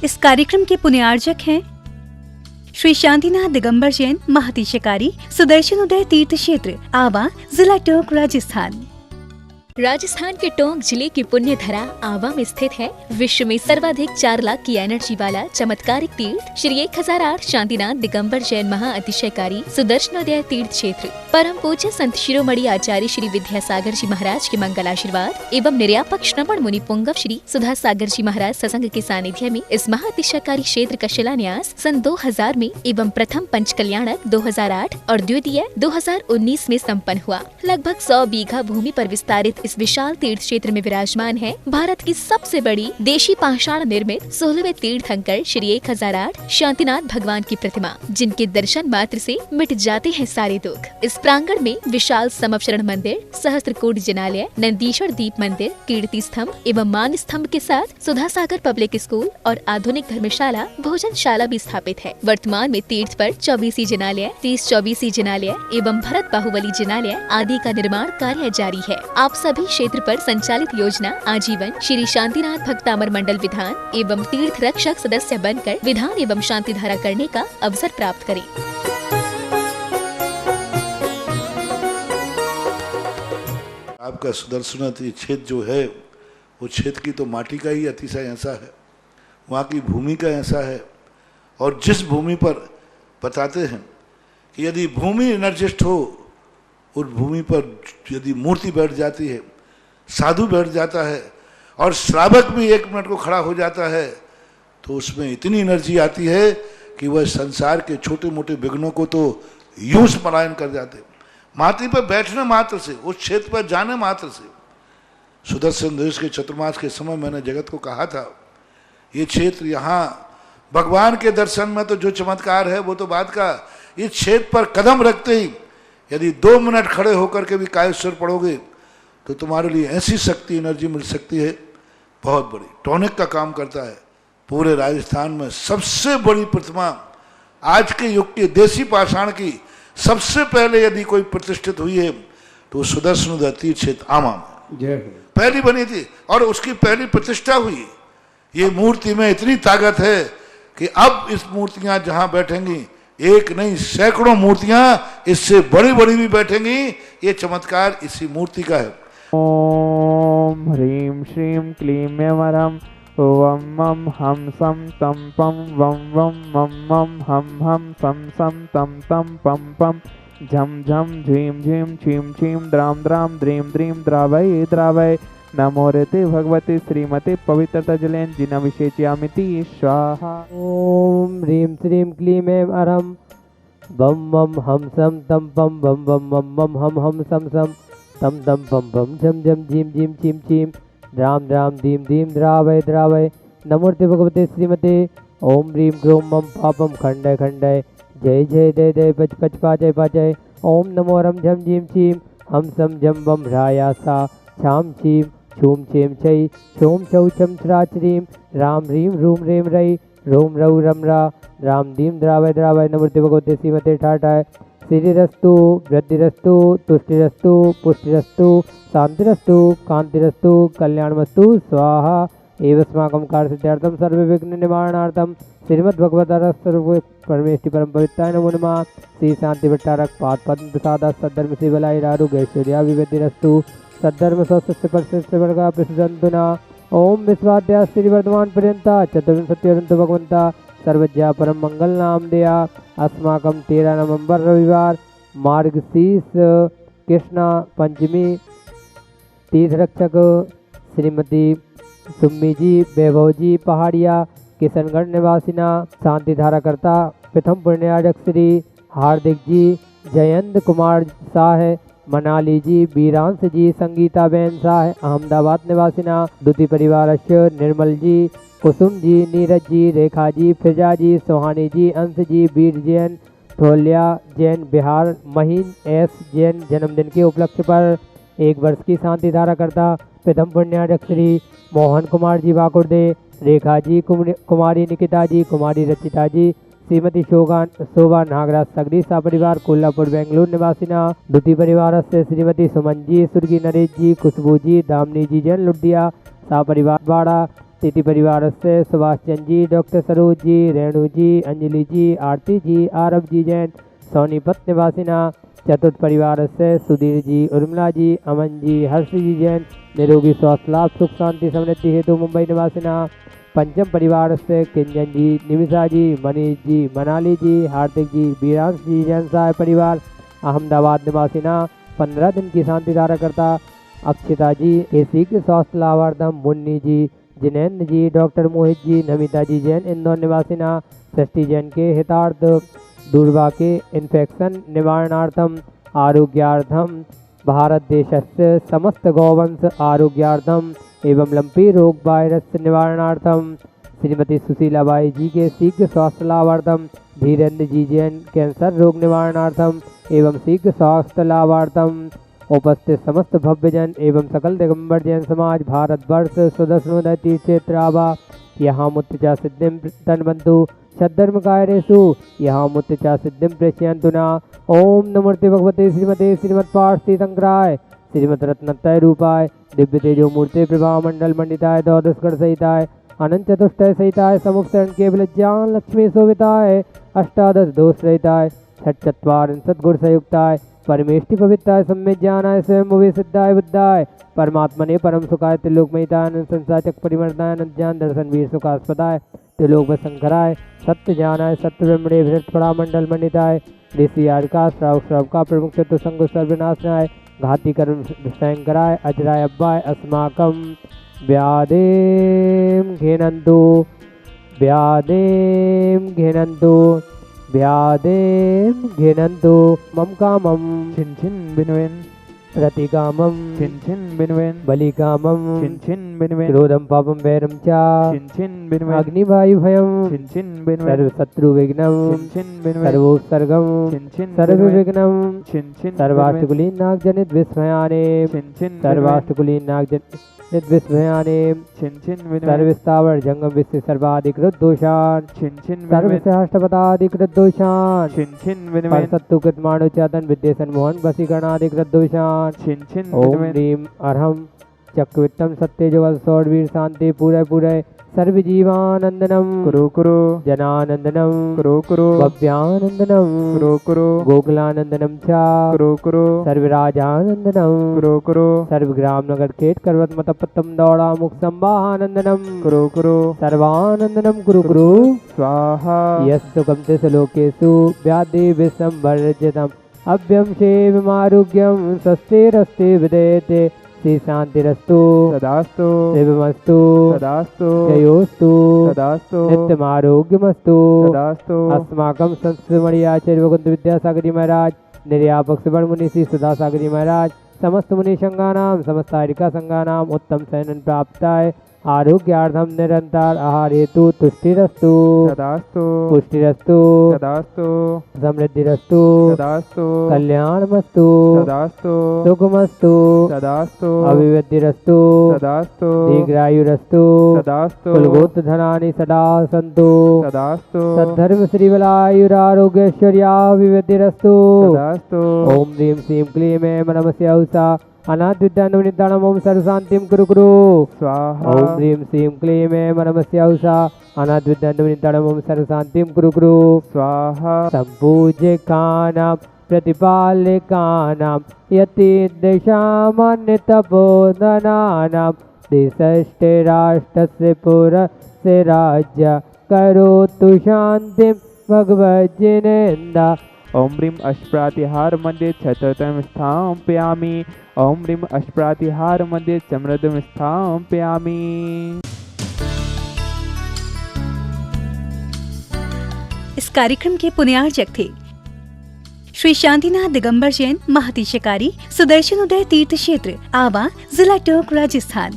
इस कार्यक्रम के पुण्यार्जक हैं श्री शांतिनाथ दिगंबर जैन महातिशकारी सुदर्शन उदय तीर्थ क्षेत्र आवा, जिला टोंक, राजस्थान। राजस्थान के टोंक जिले की पुण्य धरा आवा में स्थित है विश्व में सर्वाधिक 4 लाख की एनर्जी वाला चमत्कारिक तीर्थ श्री 1008 शांतिनाथ दिगंबर जैन महाअतिशयकारी सुदर्शनोदय तीर्थ क्षेत्र। परम पूज्य संत शिरोमणि आचार्य श्री विद्यासागर जी महाराज के मंगल आशीर्वाद एवं निर्यापक श्रवण मुनि पुंगव श्री सुधा सागर जी महाराज सत्संग के सानिध्य में इस महाअतिशयकारी क्षेत्र का शिलान्यास सन 2000 में एवं प्रथम पंचकल्याणक 2008 और द्वितीय 2019 में संपन्न हुआ। लगभग 100 बीघा भूमि पर विस्तारित इस विशाल तीर्थ क्षेत्र में विराजमान है भारत की सबसे बड़ी देशी पाषाण निर्मित 16वें तीर्थंकर श्री 1008 शांतिनाथ भगवान की प्रतिमा, जिनके दर्शन मात्र से मिट जाते हैं सारे दुख। इस प्रांगण में विशाल समवचरण मंदिर, सहस्त्रकूट जिनालय, नंदीश्वर दीप मंदिर, कीर्ति स्तंभ एवं मान स्तंभ के साथ सुधा सागर पब्लिक स्कूल और आधुनिक धर्मशाला, भोजनशाला भी स्थापित है। वर्तमान में तीर्थ पर 24 जिनालय, 30-24 जिनालय एवं भरत बाहुबली जिनालय आदि का निर्माण कार्य जारी है। आप सभी क्षेत्र पर संचालित योजना आजीवन श्री शांतिनाथ भक्तामर मंडल विधान एवं तीर्थ रक्षक सदस्य बनकर विधान एवं शांति धारा करने का अवसर प्राप्त करें। आपका सुदर्शनाथ ये क्षेत्र जो है वो क्षेत्र की तो माटी का ही अतिशय ऐसा है, वहाँ की भूमि का ऐसा है। और जिस भूमि पर बताते हैं कि यदि भूमि एनर्जिस्ट हो, उस भूमि पर यदि मूर्ति बैठ जाती है, साधु बैठ जाता है और श्रावक भी 1 मिनट को खड़ा हो जाता है, तो उसमें इतनी एनर्जी आती है कि वह संसार के छोटे मोटे विघ्नों को तो यूं स्मरण कर जाते। माटी पर बैठने मात्र से, उस क्षेत्र पर जाने मात्र से, सुदर्शन देश के चतुर्मास के समय मैंने जगत को कहा था, ये क्षेत्र यहाँ भगवान के दर्शन में तो जो चमत्कार है वो तो बात का, इस क्षेत्र पर कदम रखते ही यदि 2 मिनट खड़े होकर के भी कायेश्वर पढ़ोगे तो तुम्हारे लिए ऐसी शक्ति एनर्जी मिल सकती है बहुत बड़ी। टॉनिक का काम करता है। पूरे राजस्थान में सबसे बड़ी प्रतिमा आज के युग की देसी पाषाण की सबसे पहले यदि कोई प्रतिष्ठित हुई है तो सुदर्शन तीर्थ क्षेत्र आमा में पहली बनी थी और उसकी पहली प्रतिष्ठा हुई। ये मूर्ति में इतनी ताकत है कि अब इस मूर्तियां जहां बैठेंगी, एक नहीं सैकड़ों मूर्तियां इससे बड़ी बड़ी भी बैठेंगी। ये चमत्कार इसी मूर्ति का है। ओम ह्रीं श्रीं क्लीं वरम वम मम हम सम तम पम वम वम मम मम हम सम तम तम पम पम झम झम झीम झीम छीम छीम द्राम द्राम द्रीम द्रीम द्रावय द्रावय नमो ऋते भगवते श्रीमते पवित्रता जलेन जिना विशेषयामिति स्वाहा। ओम ह्रीं श्रीं क्लीं वरम बम बम हम सम तम पम बम बम मम मम हम सम तम तम पम पम झम झम झीम झीम छीम छीम द्राम द्राम धीम धीम द्रावय द्रावय नमोर्ते भगवते श्रीमते ओम ह्रीं क्रोम मम पापम खंडय खंडय जय जय जय जय पच पच पाचय पाचय ओम नमो रम झम झीम छीम हम सम जम बम ह्रायासा छाम छीम छूम छेम छई छोम छौ छम छ्रा छ्रीम राम ह्रीं रूम रेम रई रोम रऊ रम रा राम दीम द्रावय द्रावय नमोर्ते भगवते श्रीमते ठाठाय श्रीरस्तु वृद्धिरस्तु तुष्टिरस्तु पुष्टिरस्तु शांतिरस्तु कांतिरस्तु कल्याणमस्तु स्वाहा। एवस्माकं कार्यसिद्ध्यर्थं सर्वविघ्न निवारणार्थं श्रीमद्भगवद्गीता परमेष्टि परम पवित्राय नमो नमः। श्री शांति भट्टारक पाद पद्म प्रसाद सद्धर्म शिवलाय आरोग्य ऐश्वर्या विवेदिरस्तु सद्धर्म स्वस्थ परश्रेष्ठ वर्गा प्रसिद्धंतुना। ओम विश्वाद्या श्री वर्धमान पर्यंता चतुर्विंशत्यरंतु भगवंता सर्वज्ञा परम मंगल नाम दया। अस्माकं 13 नवंबर रविवार मार्गशीर्ष कृष्ण पंचमी तीर्थरक्षक श्रीमती सुम्मी जी वैभव जी पहाड़िया किशनगढ़ निवासिना शांति धारा करता प्रथम पुण्यार्जक श्री हार्दिक जी जयंत कुमार शाह मनाली जी वीरांश जी संगीता बेन शाह अहमदाबाद निवासिना द्वितीय परिवारस्य निर्मल जी कुसुम जी नीरज जी रेखा जी फिजा जी सोहानी जी अंश जी वीर जैन ठोलिया जैन बिहार महीन एस जैन जन्मदिन के उपलक्ष्य पर 1 वर्ष की शांति धारा करता प्रथम पुण्यार्जक श्री मोहन कुमार जी वाकुर्दे रेखा जी कुमारी निकिता जी कुमारी रचिता जी श्रीमती शोभा नागराज सगरी सा परिवार कोल्हापुर बेंगलुरु निवासिना द्वितीय परिवार से श्रीमती सुमन जी स्वर्गीय नरेश जी खुशबू जी दामनी जी जैन लुडिया सा परिवार बाड़ा तिथि परिवारस्य सुभाष चंद्र जी, डॉक्टर सरोज जी, रेणु जी, अंजलि जी, आरती जी, आरव जी जैन सोनीपत निवासिना। चतुर्थ परिवारस्य सुधीर जी, उर्मिला जी, अमन जी, हर्ष जी जैन निरोगी स्वास्थ्य लाभ सुख शांति समृद्धि हेतु मुंबई निवासिना। पंचम परिवार से किंजन जी, निमिषा जी, मनीष जी, मनाली जी, हार्दिक जी, बीरांश जी जैन सहाय परिवार अहमदाबाद निवासिना। 15 दिन की शांति धाराकर्ता अक्षिता जी के शीघ्र स्वास्थ्य लाभार्थम मुन्नी जी, जिनेन्द्र जी, डॉक्टर मोहित जी, नमिता जी जैन इंदौर निवासिना। षष्ठी जैन के हितार्थ दूरवा के इन्फेक्शन निवारणार्थम आरोग्यार्थम भारत देशस्य समस्त गौवंश आरोग्यार्थम एवं लंपी रोग वायरस निवारणार्थम श्रीमती सुशीलाबाई जी के शीघ्र स्वास्थ्य लाभार्थम धीरेन्द्र जी जैन कैंसर रोग निवारणार्थम एवं शीघ्र स्वास्थ्य लाभार्थम उपस्थित समस्त भव्यजन एवं सकल दिगंबर जैन समाज भारतवर्ष सुदर्शनोदय तीर्थ क्षेत्र आवा यहाँ मुत्तचा सिद्धिम तन्वन्तु सद्धर्म कायरेषु यहाँ मुत्तचा सिद्धिम प्रेषयन्तु न। ओम नमोते भगवते श्रीमते श्रीमत्पार्षि शंकराय श्रीमद रत्नत्रय रूपाय दिव्य तेजो मूर्ते प्रभा मंडल मंडिताय द्वादशकर सहिताय अनंत चतुष्टय सहिताय समुपसरण केवल ज्ञान लक्ष्मी शोभिताय अष्टादश दोष रहिताय षट्चत्वारिंशत् गुण संयुक्ताय परमेष्टि पवित्राय सम्यक ज्ञानाय स्वयं भुवि सिद्धाय बुद्धाय परमात्मने परम सुखाय त्रिलोकमयिताय अनंत संसाचक परिमर्दाय अनंत ज्ञान दर्शन वीर सुखास्पदाय त्रिलोक शंकराय सत्य ज्ञानाय सत्य ब्रह्मणे विरट पड़ा मंडल मंडिताय ऋषि आर्का श्राव का प्रमुख चतु संग सर्वनाशनाय घाती कर्म शंकराय अजराय अब्बाय अस्माकम व्यादेम घेनन्तु व्यादेम घेनन्तु व्यादेम घेनन्तु मम कामम छिन छिन बिनवेन प्रतिकामम छिन छिन बिनवेन बलिकामम छिन छिन बिनवेन क्रोधम पापम वैरम च छिन छिन बिनवेन अग्निवायु भयम छिन छिन बिनवेन सर्व शत्रु विघ्नम छिन छिन बिनवेन सर्वोत्सर्गम छिन छिन सर्व विघ्नम छिन छिन सर्वाष्टकुलीन नाग जनित विस्मयाने छिन छिन सर्वाष्टकुलीन नाग जनित विस्मयाने छिन छिन बिनवेन सर्वस्तावर जंगम विश्व सर्वाधिकृत दोषान छिन छिन सर्व बिनवेन सहस्त्रपदाधिकृत दोषान छिन छिन बिनवेन परसत्तु कृत माणु चातन विद्यसन मोहन वसीकरणाधिकृत दोषान छिन छिन ओम बिनवेन ह्रीम अरहम चक्रवित्तम सत्य जवल सौरवीर शांति पूरे पूरे सर्व जीवानंदनम कुरु कुरु जनानंदनम कुरु कुरु भव्यानंदनम कुरु कुरु गोकुलानंदनम च कुरु कुरु सर्वराजानंदनम कुरु कुरु सर्वग्राम नगर खेट करवत मतपत्तम दौड़ा मुख संवाहानंदनम कुरु कुरु सर्वानंदनम कुरु कुरु स्वाहा यस्सुखम त्रिसलोकेषु व्याधि विसंवर्जितम अभ्यम सेवमारोग्यम स्वस्तिरस्ति विदेते श्री शांतिरस्तु सदास्तु शिवमस्तु सदास्तु जयोस्तु सदास्तु नित्यमारोग्यमस्तु सदास्तु अस्माकं संस्कृतमणि आचार्य वकुंठ विद्यासागरी महाराज निर्यापक सुवर्ण मुनि श्री सुधा सागरी महाराज समस्त मुनि संघानां समस्त हरिका संघानां उत्तम शयनन प्राप्ताय आरोग्यार्थम निरंतर आहार हेतु तुष्टिरस्तु सदास्तु पुष्टिरस्तु सदास्तु समृद्धिरस्तु सदास्तु कल्याणमस्तु सदास्तु सुखमस्तु सदास्तु अभिवृद्धिरस्तु सदास्तु दीर्घायुरस्तु सदास्तु कुलगोत्र धनानि सदा सन्तु सदास्तु सद्धर्म श्रीबलायुरारोग्यैश्वर्याभिवृद्धिरस्तु सदास्तु ओम ह्रीं श्रीं क्लीं ऐं नमस्य औषा अनाद्विद्यानुनिदानम् ओम सर्वशान्तिं कुरु कुरु स्वाहा ओम ह्रीं श्रीं क्लीं ऐं नमस्य औषा अनाद्विद्यानुनिदानम् ओम सर्वशान्तिं कुरु कुरु स्वाहा सम्पूज्यकानां प्रतिपालकानां यतिदशामन्यतपोधनानां दिशष्टे राष्ट्रस्य पुरस्य राज्य करोतु शान्तिं भगवज्जिनेन्द्र ओम ह्रीं अष्टप्रातिहार मध्ये छत्रतम स्थापयामि ओम ह्रीं अष्टप्रातिहार मध्ये समृद्धम स्थापयामि। इस कार्यक्रम के पुण्यार्चक थे श्री शांतिनाथ दिगंबर जैन महातिशकारी सुदर्शन उदय तीर्थ क्षेत्र आवा जिला टोंक राजस्थान।